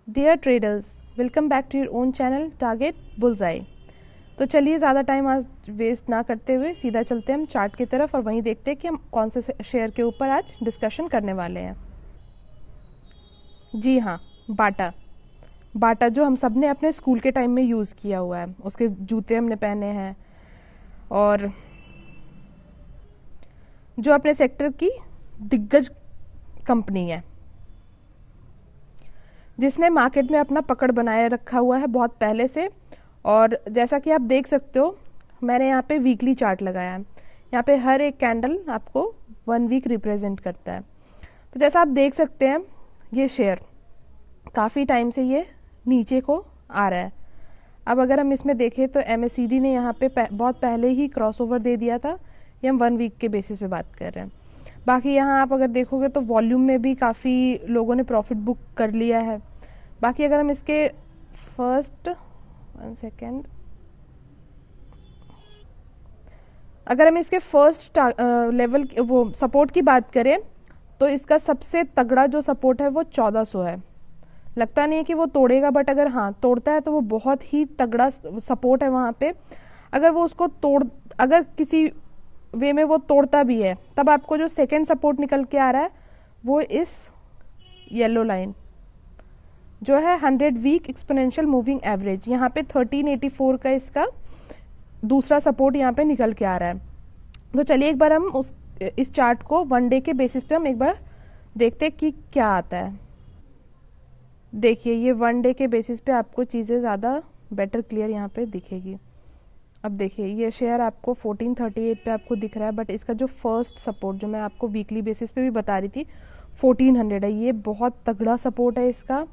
Dear traders, welcome back to your own channel target bullseye. तो चलिए ज़्यादा time आज वेस्ट ना करते हुए सीधा चलते हैं हम चार्ट की तरफ और वहीं देखते हैं कि हम कौन से शेयर के ऊपर आज डिस्कशन करने वाले हैं। जी हाँ, बाटा। बाटा जो हम सब ने अपने स्कूल के टाइम में यूज़ किया हुआ है, उसके जूते हमने पहने हैं और जो अपने सेक्टर की दिग्गज कंपनी है जिसने मार्केट में अपना पकड़ बनाए रखा हुआ है बहुत पहले से। और जैसा कि आप देख सकते हो, मैंने यहाँ पे वीकली चार्ट लगाया है। यहाँ पे हर एक कैंडल आपको 1 वीक रिप्रेजेंट करता है। तो जैसा आप देख सकते हैं, ये शेयर काफ़ी टाइम से ये नीचे को आ रहा है। अब अगर हम इसमें देखें तो MACD ने यहाँ पे बहुत पहले ही क्रॉसओवर दे दिया था। ये हम 1 वीक के बेसिस पे बात कर रहे हैं। बाकी यहाँ आप अगर देखोगे तो वॉल्यूम में भी काफ़ी लोगों ने प्रॉफिट बुक कर लिया है। बाकी अगर हम इसके फर्स्ट लेवल वो सपोर्ट की बात करें तो इसका सबसे तगड़ा जो सपोर्ट है वो 1400 है। लगता नहीं है कि वो तोड़ेगा, बट अगर हाँ तोड़ता है तो वो बहुत ही तगड़ा सपोर्ट है वहां पे। अगर वो उसको अगर किसी वे में वो तोड़ता भी है, तब आपको जो सेकंड सपोर्ट निकल के आ रहा है वो इस येलो लाइन जो है 100 वीक एक्सपोनेंशियल मूविंग एवरेज, यहाँ पे 1384 का इसका दूसरा सपोर्ट यहाँ पे निकल के आ रहा है। तो चलिए एक बार हम इस चार्ट को 1 डे के बेसिस पे हम एक बार देखते हैं कि क्या आता है। देखिए, ये 1 डे के बेसिस पे आपको चीज़ें ज़्यादा बेटर क्लियर यहाँ पे दिखेगी। अब देखिए, ये शेयर आपको 1438 पे आपको दिख रहा है, बट इसका जो फर्स्ट सपोर्ट जो मैं आपको वीकली बेसिस पे भी बता रही थी 1400 है। ये बहुत तगड़ा सपोर्ट है इसका।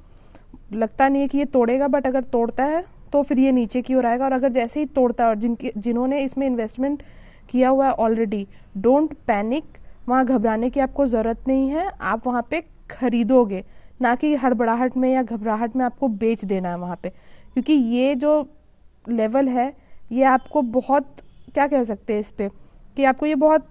लगता नहीं है कि ये तोड़ेगा, बट अगर तोड़ता है तो फिर ये नीचे की ओर आएगा। और अगर जैसे ही तोड़ता है, और जिन्होंने इसमें इन्वेस्टमेंट किया हुआ है ऑलरेडी, डोंट पैनिक। वहाँ घबराने की आपको ज़रूरत नहीं है। आप वहाँ पे खरीदोगे, ना कि हड़बड़ाहट में या घबराहट में आपको बेच देना है वहाँ पे। क्योंकि ये जो लेवल है ये आपको बहुत, क्या कह सकते हैं इस पे, कि आपको ये बहुत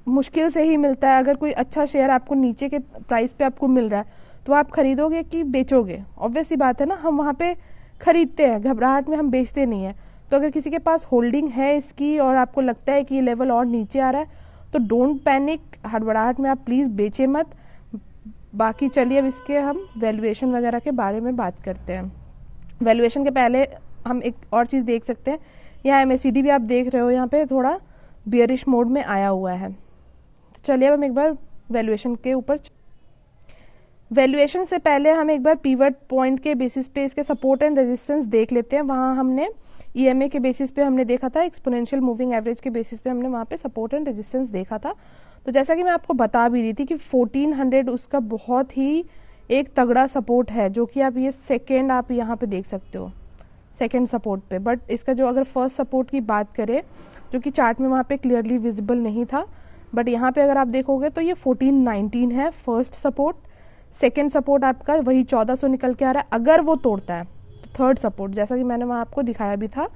मुश्किल से ही मिलता है। अगर कोई अच्छा शेयर आपको नीचे के प्राइस पे आपको मिल रहा है तो आप खरीदोगे कि बेचोगे? ऑब्वियस सी बात है ना, हम वहाँ पे खरीदते हैं, घबराहट में हम बेचते नहीं है। तो अगर किसी के पास होल्डिंग है इसकी और आपको लगता है कि ये लेवल और नीचे आ रहा है तो डोंट पैनिक, हड़बड़ाहट में आप प्लीज़ बेचे मत। बाकी चलिए अब इसके हम वैल्यूएशन वगैरह के बारे में बात करते हैं। वैल्यूएशन के पहले हम एक और चीज़ देख सकते हैं। यहाँ MACD भी आप देख रहे हो, यहाँ पे थोड़ा बियरिश मोड में आया हुआ है। तो चलिए अब हम एक बार वैल्यूएशन के ऊपर, वैल्यूएशन से पहले हम एक बार पिवट पॉइंट के बेसिस पे इसके सपोर्ट एंड रेजिस्टेंस देख लेते हैं। वहाँ हमने EMA के बेसिस पे हमने देखा था, एक्सपोनेंशियल मूविंग एवरेज के बेसिस पे हमने वहाँ पे सपोर्ट एंड रेजिस्टेंस देखा था। तो जैसा कि मैं आपको बता भी रही थी कि 1400 उसका बहुत ही एक तगड़ा सपोर्ट है, जो कि आप ये सेकेंड आप यहाँ पे देख सकते हो, सेकेंड सपोर्ट पे। बट इसका जो अगर फर्स्ट सपोर्ट की बात करें, जो कि चार्ट में वहाँ पे क्लियरली विजिबल नहीं था, बट यहाँ पे अगर आप देखोगे तो ये 1419 है फर्स्ट सपोर्ट। सेकेंड सपोर्ट आपका वही 1400 निकल के आ रहा है। अगर वो तोड़ता है तो थर्ड सपोर्ट, जैसा कि मैंने वहाँ आपको दिखाया भी था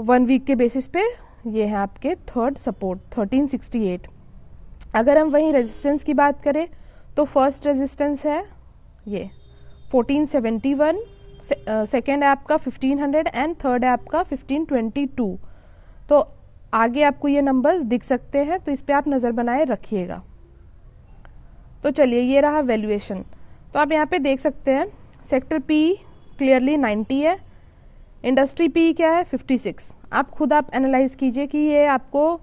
1 वीक के बेसिस पे, ये है आपके थर्ड सपोर्ट 1368। अगर हम वही रेजिस्टेंस की बात करें तो फर्स्ट रेजिस्टेंस है ये 1471, सेकेंड है आपका 1500 एंड थर्ड है आपका 1522। तो आगे आपको ये नंबर्स दिख सकते हैं, तो इस पे आप नज़र बनाए रखिएगा। तो चलिए, ये रहा वैल्यूएशन। तो आप यहाँ पे देख सकते हैं सेक्टर P क्लियरली 90 है, इंडस्ट्री P क्या है 56। आप खुद आप एनालाइज कीजिए कि ये आपको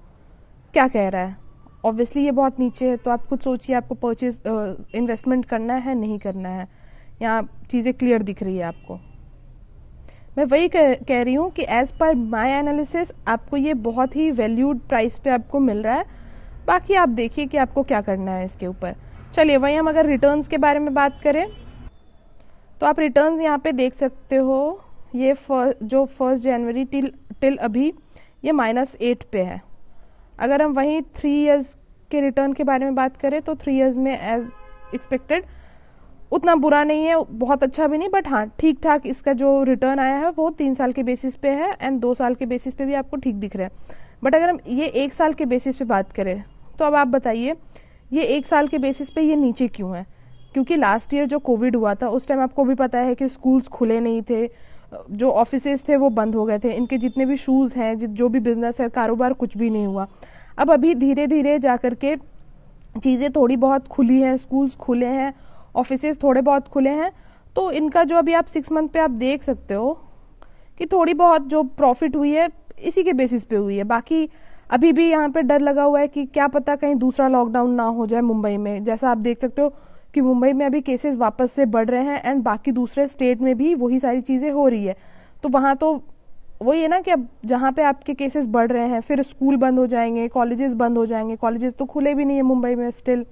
क्या कह रहा है। ऑब्वियसली ये बहुत नीचे है, तो आप खुद सोचिए आपको परचेज इन्वेस्टमेंट करना है नहीं करना है। यहाँ चीज़ें क्लियर दिख रही है आपको। मैं वही कह रही हूँ कि एज पर माय एनालिसिस आपको ये बहुत ही वैल्यूड प्राइस पे आपको मिल रहा है। बाकी आप देखिए कि आपको क्या करना है इसके ऊपर। चलिए, वहीं हम अगर रिटर्न्स के बारे में बात करें तो आप रिटर्न्स यहाँ पे देख सकते हो। ये जो 1 जनवरी टिल अभी ये -8 पे है। अगर हम वहीं 3 इयर्स के रिटर्न के बारे में बात करें तो 3 इयर्स में एज एक्सपेक्टेड उतना बुरा नहीं है, बहुत अच्छा भी नहीं, बट हाँ ठीक ठाक इसका जो रिटर्न आया है वो 3 साल के बेसिस पे है एंड 2 साल के बेसिस पे भी आपको ठीक दिख रहा है। बट अगर हम ये 1 साल के बेसिस पे बात करें तो अब आप बताइए ये 1 साल के बेसिस पे ये नीचे क्यों है? क्योंकि लास्ट ईयर जो कोविड हुआ था उस टाइम आपको भी पता है कि स्कूल्स खुले नहीं थे, जो ऑफिसेज थे वो बंद हो गए थे, इनके जितने भी शूज हैं, जो भी बिजनेस है, कारोबार कुछ भी नहीं हुआ। अब अभी धीरे धीरे जाकर के चीजें थोड़ी बहुत खुली हैं, स्कूल्स खुले हैं, ऑफिसेज थोड़े बहुत खुले हैं, तो इनका जो अभी आप 6 मंथ पे आप देख सकते हो कि थोड़ी बहुत जो प्रॉफिट हुई है इसी के बेसिस पे हुई है। बाकी अभी भी यहाँ पे डर लगा हुआ है कि क्या पता कहीं दूसरा लॉकडाउन ना हो जाए मुंबई में। जैसा आप देख सकते हो कि मुंबई में अभी केसेस वापस से बढ़ रहे हैं एंड बाकी दूसरे स्टेट में भी वही सारी चीजें हो रही है। तो वहां तो वही है ना कि अब जहां पे आपके केसेस बढ़ रहे हैं फिर स्कूल बंद हो जाएंगे, कॉलेजेस बंद हो जाएंगे। कॉलेजेस तो खुले भी नहीं है मुंबई में स्टिल।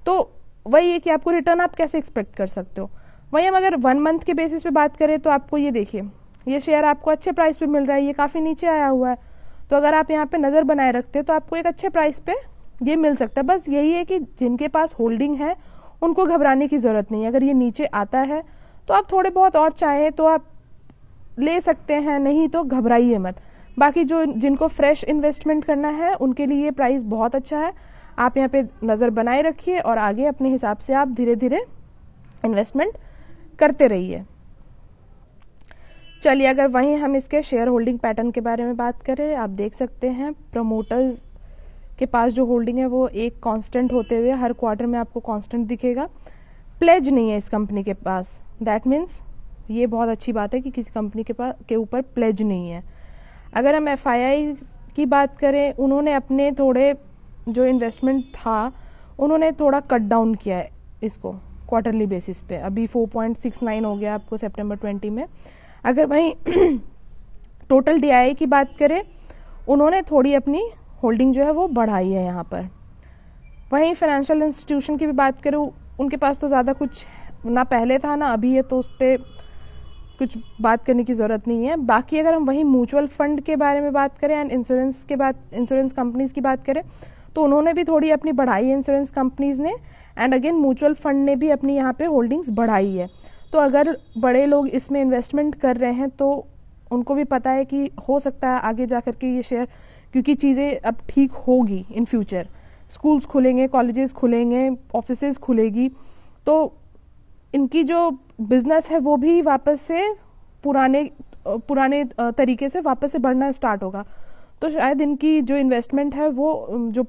तो वही है कि आपको रिटर्न आप कैसे एक्सपेक्ट कर सकते हो। वही हम अगर 1 मंथ के बेसिस पे बात करें तो आपको ये देखिए, ये शेयर आपको अच्छे प्राइस पे मिल रहा है, ये काफी नीचे आया हुआ है। तो अगर आप यहाँ पे नजर बनाए रखते तो आपको एक अच्छे प्राइस पे ये मिल सकता है। बस यही है कि जिनके पास होल्डिंग है उनको घबराने की जरूरत नहीं है। अगर ये नीचे आता है तो आप थोड़े बहुत और चाहें तो आप ले सकते हैं, नहीं तो घबराइए मत। बाकी जो जिनको फ्रेश इन्वेस्टमेंट करना है उनके लिए ये प्राइस बहुत अच्छा है। आप यहाँ पे नजर बनाए रखिए और आगे अपने हिसाब से आप धीरे धीरे इन्वेस्टमेंट करते रहिए। चलिए अगर वहीं हम इसके शेयर होल्डिंग पैटर्न के बारे में बात करें, आप देख सकते हैं प्रमोटर्स के पास जो होल्डिंग है वो एक कांस्टेंट होते हुए हर क्वार्टर में आपको कांस्टेंट दिखेगा। प्लेज नहीं है इस कंपनी के पास, दैट मीन्स ये बहुत अच्छी बात है कि किसी कंपनी के ऊपर प्लेज नहीं है। अगर हम FII की बात करें, उन्होंने अपने थोड़े जो इन्वेस्टमेंट था उन्होंने थोड़ा कट डाउन किया है इसको क्वार्टरली बेसिस पे। अभी 4.69 हो गया आपको सितंबर 20 में। अगर वहीं टोटल DII की बात करें, उन्होंने थोड़ी अपनी होल्डिंग जो है वो बढ़ाई है यहाँ पर। वहीं फाइनेंशियल इंस्टीट्यूशन की भी बात करें, उनके पास तो ज्यादा कुछ ना पहले था ना अभी है, तो उस पर कुछ बात करने की जरूरत नहीं है। बाकी अगर हम वहीं म्यूचुअल फंड के बारे में बात करें एंड इंश्योरेंस कंपनीज की बात करें तो उन्होंने भी थोड़ी अपनी बढ़ाई है इंश्योरेंस कंपनीज ने, एंड अगेन म्यूचुअल फंड ने भी अपनी यहाँ पे होल्डिंग्स बढ़ाई है। तो अगर बड़े लोग इसमें इन्वेस्टमेंट कर रहे हैं तो उनको भी पता है कि हो सकता है आगे जाकर के ये शेयर, क्योंकि चीजें अब ठीक होगी इन फ्यूचर, स्कूल्स खुलेंगे, कॉलेजेस खुलेंगे, ऑफिसेज खुलेगी, तो इनकी जो बिजनेस है वो भी वापस से पुराने तरीके से वापस से बढ़ना स्टार्ट होगा। तो शायद इनकी जो इन्वेस्टमेंट है वो जो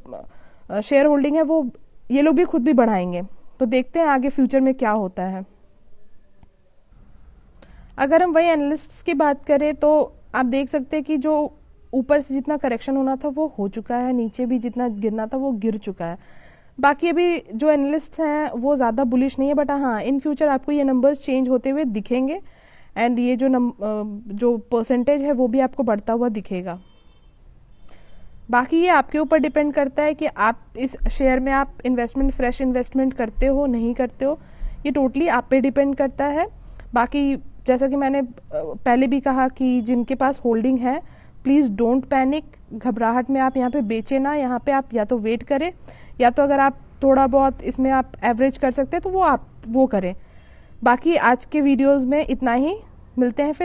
शेयर होल्डिंग है वो ये लोग भी खुद भी बढ़ाएंगे। तो देखते हैं आगे फ्यूचर में क्या होता है। अगर हम वही एनालिस्ट्स की बात करें तो आप देख सकते हैं कि जो ऊपर से जितना करेक्शन होना था वो हो चुका है, नीचे भी जितना गिरना था वो गिर चुका है। बाकी अभी जो एनालिस्ट्स हैं वो ज्यादा बुलिश नहीं है, बट हाँ इन फ्यूचर आपको ये नंबर्स चेंज होते हुए दिखेंगे एंड ये जो परसेंटेज है वो भी आपको बढ़ता हुआ दिखेगा। बाकी ये आपके ऊपर डिपेंड करता है कि आप इस शेयर में आप फ्रेश इन्वेस्टमेंट करते हो नहीं करते हो, ये टोटली आप पे डिपेंड करता है। बाकी जैसा कि मैंने पहले भी कहा कि जिनके पास होल्डिंग है प्लीज डोंट पैनिक, घबराहट में आप यहाँ पे बेचे ना, यहाँ पे आप या तो वेट करें या तो अगर आप थोड़ा बहुत इसमें आप एवरेज कर सकते हैं तो वो करें। बाकी आज के वीडियोस में इतना ही, मिलते हैं फिर।